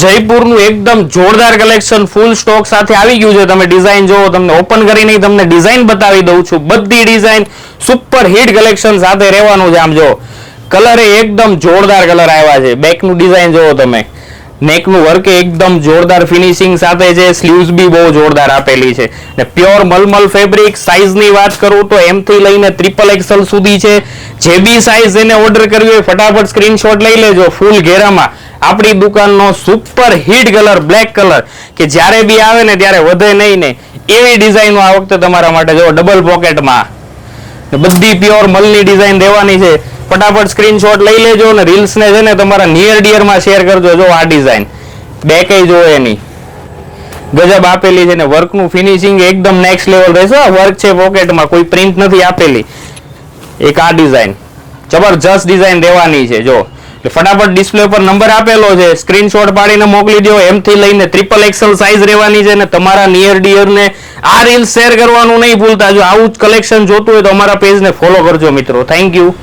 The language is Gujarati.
જયપુરનું એકદમ જોરદાર કલેક્શન ફૂલ સ્ટોક સાથે આવી ગયું છે. તમે ડિઝાઇન જોવો, તમને ઓપન કરીને તમને ડિઝાઇન બતાવી દઉં છું. બધી ડિઝાઇન સુપર હિટ કલેક્શન સાથે રહેવાનું છે. આમ જો કલર એકદમ જોરદાર કલર આવ્યા છે. બેકનું ડિઝાઇન જોવો તમે, નેકનું વર્ક એકદમ જોરદાર ફિનિશિંગ સાથે છે. સ્લીવ્સ બી બહુ જોરદાર આપેલી છે ને પ્યોર મલમલ ફેબ્રિક. સાઇઝની વાત કરું તો M થી લઈને XXL સુધી છે. જે બી સાઇઝ એને ઓર્ડર કરવી હોય ફટાફટ સ્ક્રીનશોટ લઈ લેજો. ફૂલ ઘેરામાં આપણી દુકાનનો super hit colour black colour કે જ્યારે બી આવે ને ત્યારે વધે નહીં ને એવી ડિઝાઇનો આ વખતે તમારા માટે જો ડબલ પોકેટમાં બધી પ્યોર મલની ડિઝાઇન દેવાની છે. ફટાફટ સ્ક્રીનશોટ લઈ લેજો અને રીલ્સ ને છે ને તમારા નિયર ડિયર માં શેર કરજો. જો આ ડિઝાઇન બેકે જો એની ગજબ આપેલી છે ને વર્કનું ફિનિશિંગ એકદમ નેક્સ્ટ લેવલ રહેશે. વર્ક છે પોકેટમાં, કોઈ પ્રિન્ટ નથી આપેલી. એક આ ડિઝાઇન જબરજસ્ત ડિઝાઇન દેવાની છે. જો ફટાફટ ડિસ્પ્લે પર નંબર આપેલો છે, સ્ક્રીનશોટ પાડીને મોકલી દો. M થી લઈને XXL સાઇઝ રહેવાની છે ને તમારા નિયર ડિયર ને આ રીલ્સ શેર કરવાનું નહીં ભૂલતા. જો આવું જ કલેક્શન જોતું હોય તો અમારા પેજને ફોલો કરજો મિત્રો. Thank you.